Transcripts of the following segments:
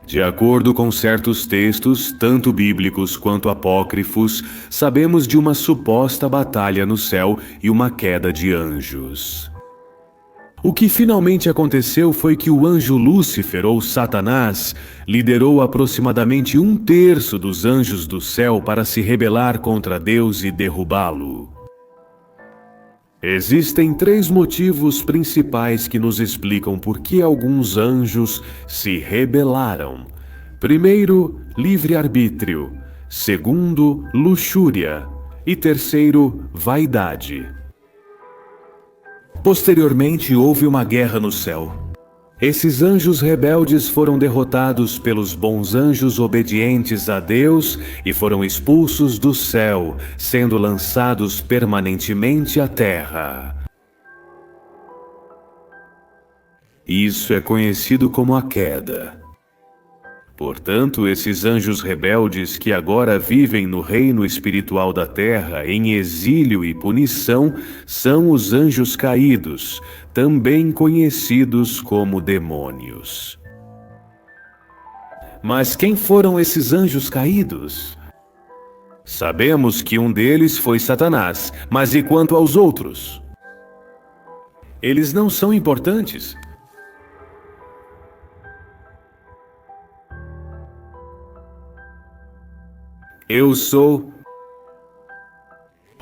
De acordo com certos textos, tanto bíblicos quanto apócrifos, sabemos de uma suposta batalha no céu e uma queda de anjos. O que finalmente aconteceu foi que o anjo Lúcifer, ou Satanás, liderou aproximadamente 1/3 dos anjos do céu para se rebelar contra Deus e derrubá-lo. Existem 3 motivos principais que nos explicam por que alguns anjos se rebelaram. Primeiro, livre-arbítrio. Segundo, luxúria. E terceiro, vaidade. Posteriormente, houve uma guerra no céu. Esses anjos rebeldes foram derrotados pelos bons anjos obedientes a Deus e foram expulsos do céu, sendo lançados permanentemente à terra. Isso é conhecido como a queda. Portanto, esses anjos rebeldes que agora vivem no reino espiritual da terra, em exílio e punição, são os anjos caídos, também conhecidos como demônios. Mas quem foram esses anjos caídos? Sabemos que um deles foi Satanás, mas e quanto aos outros? Eles não são importantes. Eu sou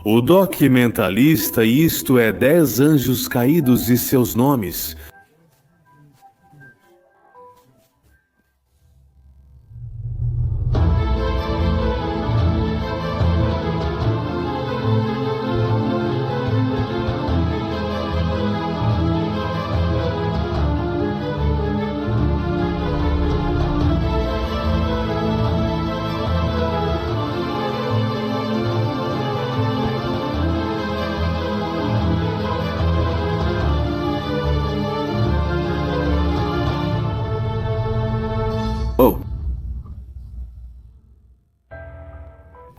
o documentalista, e isto é 10 anjos caídos e seus nomes.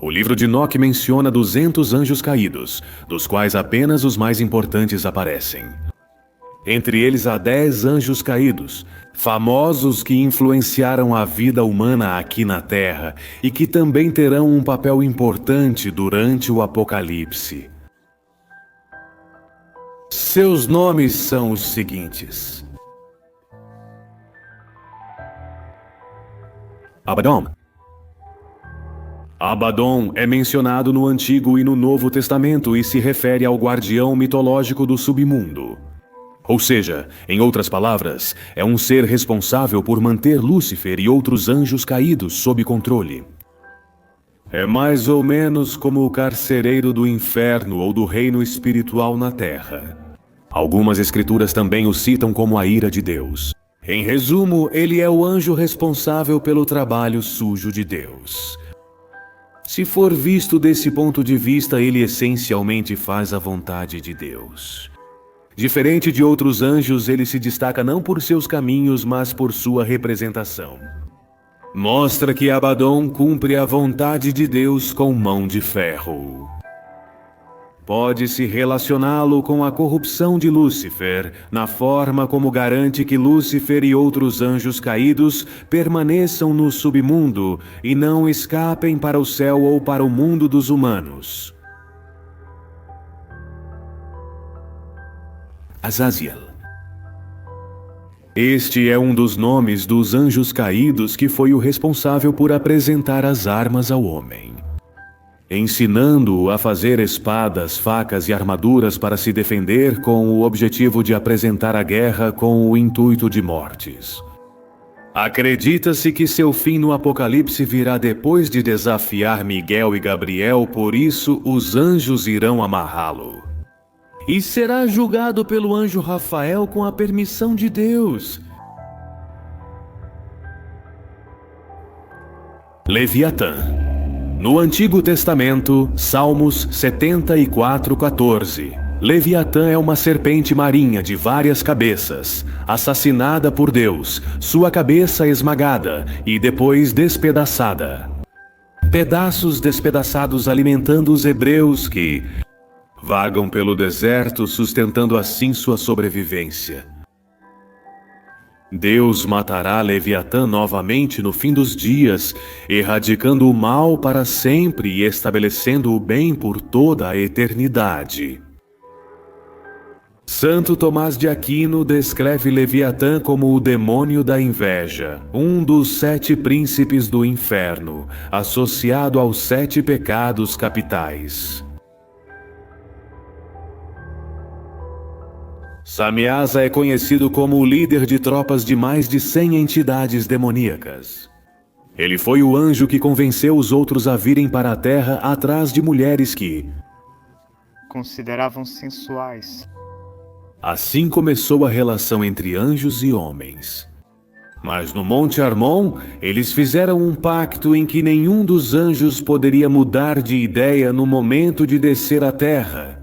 O livro de Enoque menciona 200 anjos caídos, dos quais apenas os mais importantes aparecem. Entre eles há 10 anjos caídos, famosos que influenciaram a vida humana aqui na Terra e que também terão um papel importante durante o Apocalipse. Seus nomes são os seguintes: Abaddon. Abaddon é mencionado no Antigo e no Novo Testamento e se refere ao guardião mitológico do submundo. Ou seja, em outras palavras, é um ser responsável por manter Lúcifer e outros anjos caídos sob controle. É mais ou menos como o carcereiro do inferno ou do reino espiritual na Terra. Algumas escrituras também o citam como a ira de Deus. Em resumo, ele é o anjo responsável pelo trabalho sujo de Deus. Se for visto desse ponto de vista, ele essencialmente faz a vontade de Deus. Diferente de outros anjos, ele se destaca não por seus caminhos, mas por sua representação. Mostra que Abaddon cumpre a vontade de Deus com mão de ferro. Pode-se relacioná-lo com a corrupção de Lúcifer, na forma como garante que Lúcifer e outros anjos caídos permaneçam no submundo e não escapem para o céu ou para o mundo dos humanos. Azaziel. Este é um dos nomes dos anjos caídos que foi o responsável por apresentar as armas ao homem, ensinando-o a fazer espadas, facas e armaduras para se defender com o objetivo de apresentar a guerra com o intuito de mortes. Acredita-se que seu fim no Apocalipse virá depois de desafiar Miguel e Gabriel, por isso os anjos irão amarrá-lo. E será julgado pelo anjo Rafael com a permissão de Deus. Leviatã. No Antigo Testamento, Salmos 74:14. Leviatã é uma serpente marinha de várias cabeças, assassinada por Deus, sua cabeça esmagada e depois despedaçada. Pedaços despedaçados alimentando os hebreus que vagam pelo deserto, sustentando assim sua sobrevivência. Deus matará Leviatã novamente no fim dos dias, erradicando o mal para sempre e estabelecendo o bem por toda a eternidade. Santo Tomás de Aquino descreve Leviatã como o demônio da inveja, um dos 7 príncipes do inferno, associado aos 7 pecados capitais. Samyaza é conhecido como o líder de tropas de mais de 100 entidades demoníacas. Ele foi o anjo que convenceu os outros a virem para a Terra atrás de mulheres que consideravam sensuais. Assim começou a relação entre anjos e homens. Mas no Monte Hermon, eles fizeram um pacto em que nenhum dos anjos poderia mudar de ideia no momento de descer à Terra.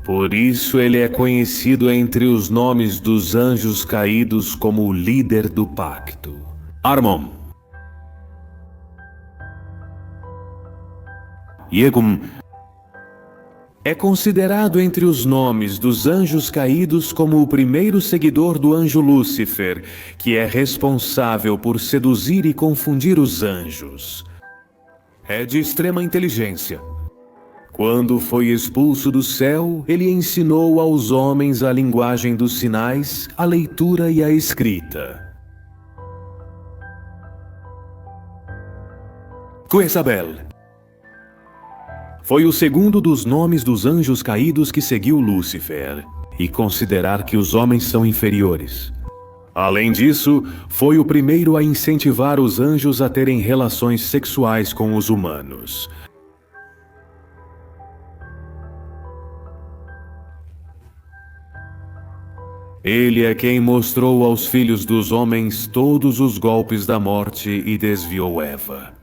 Por isso ele é conhecido entre os nomes dos anjos caídos como o líder do pacto. Armon. Yegum é considerado entre os nomes dos anjos caídos como o primeiro seguidor do anjo Lúcifer, que é responsável por seduzir e confundir os anjos. É de extrema inteligência. Quando foi expulso do céu, ele ensinou aos homens a linguagem dos sinais, a leitura e a escrita. Quetzabel foi o segundo dos nomes dos anjos caídos que seguiu Lúcifer, e considerar que os homens são inferiores. Além disso, foi o primeiro a incentivar os anjos a terem relações sexuais com os humanos. Ele é quem mostrou aos filhos dos homens todos os golpes da morte e desviou Eva.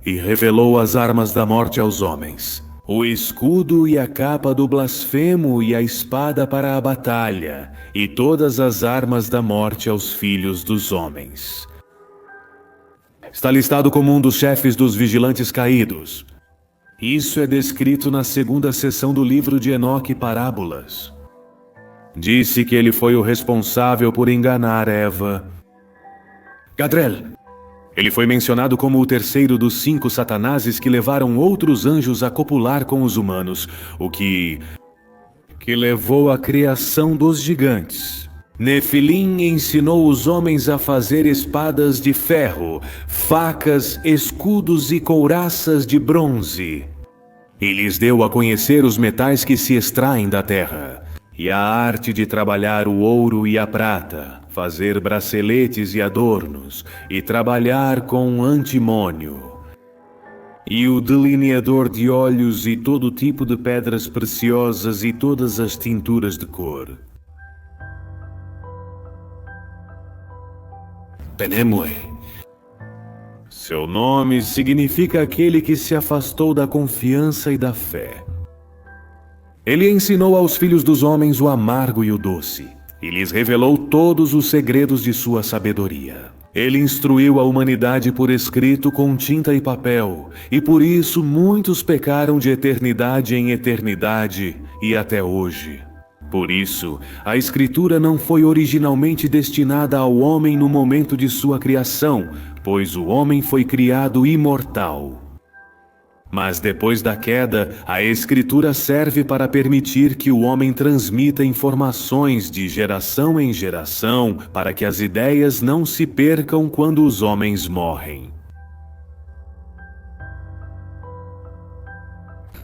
E revelou as armas da morte aos homens: o escudo e a capa do blasfemo e a espada para a batalha, e todas as armas da morte aos filhos dos homens. Está listado como um dos chefes dos vigilantes caídos. Isso é descrito na 2ª seção do livro de Enoque Parábolas. Disse que ele foi o responsável por enganar Eva. Gadrel. Ele foi mencionado como o terceiro dos 5 satanases que levaram outros anjos a copular com os humanos, o que levou à criação dos gigantes. Nefilim ensinou os homens a fazer espadas de ferro, facas, escudos e couraças de bronze. E lhes deu a conhecer os metais que se extraem da terra, e a arte de trabalhar o ouro e a prata, fazer braceletes e adornos, e trabalhar com antimônio, e o delineador de olhos e todo tipo de pedras preciosas e todas as tinturas de cor. Penemue. Seu nome significa aquele que se afastou da confiança e da fé. Ele ensinou aos filhos dos homens o amargo e o doce, e lhes revelou todos os segredos de sua sabedoria. Ele instruiu a humanidade por escrito com tinta e papel, e por isso muitos pecaram de eternidade em eternidade e até hoje. Por isso, a Escritura não foi originalmente destinada ao homem no momento de sua criação, pois o homem foi criado imortal. Mas depois da queda, a Escritura serve para permitir que o homem transmita informações de geração em geração, para que as ideias não se percam quando os homens morrem.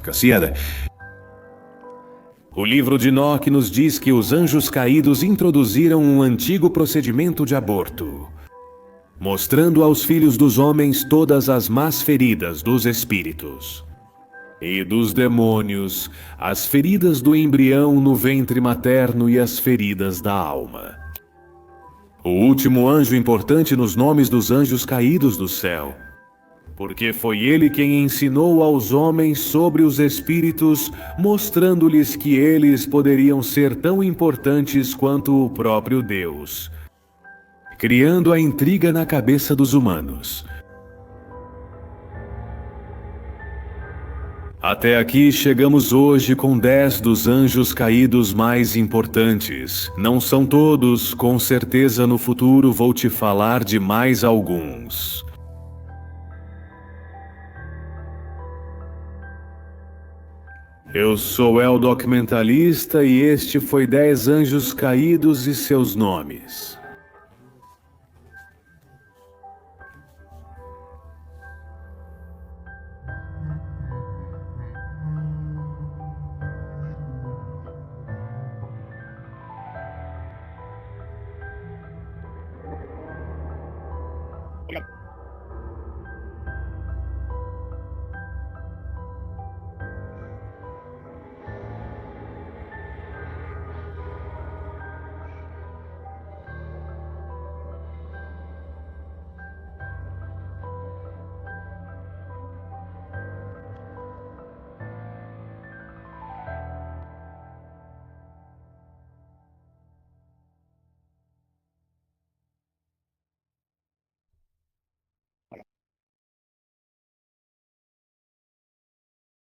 Cassiada. O livro de Enoque nos diz que os anjos caídos introduziram um antigo procedimento de aborto, mostrando aos filhos dos homens todas as más feridas dos espíritos e dos demônios, as feridas do embrião no ventre materno e as feridas da alma. O último anjo importante nos nomes dos anjos caídos do céu, porque foi ele quem ensinou aos homens sobre os espíritos, mostrando-lhes que eles poderiam ser tão importantes quanto o próprio Deus, criando a intriga na cabeça dos humanos. Até aqui chegamos hoje com 10 dos anjos caídos mais importantes. Não são todos, com certeza no futuro vou te falar de mais alguns. Eu sou El Documentalista e este foi 10 anjos caídos e seus nomes.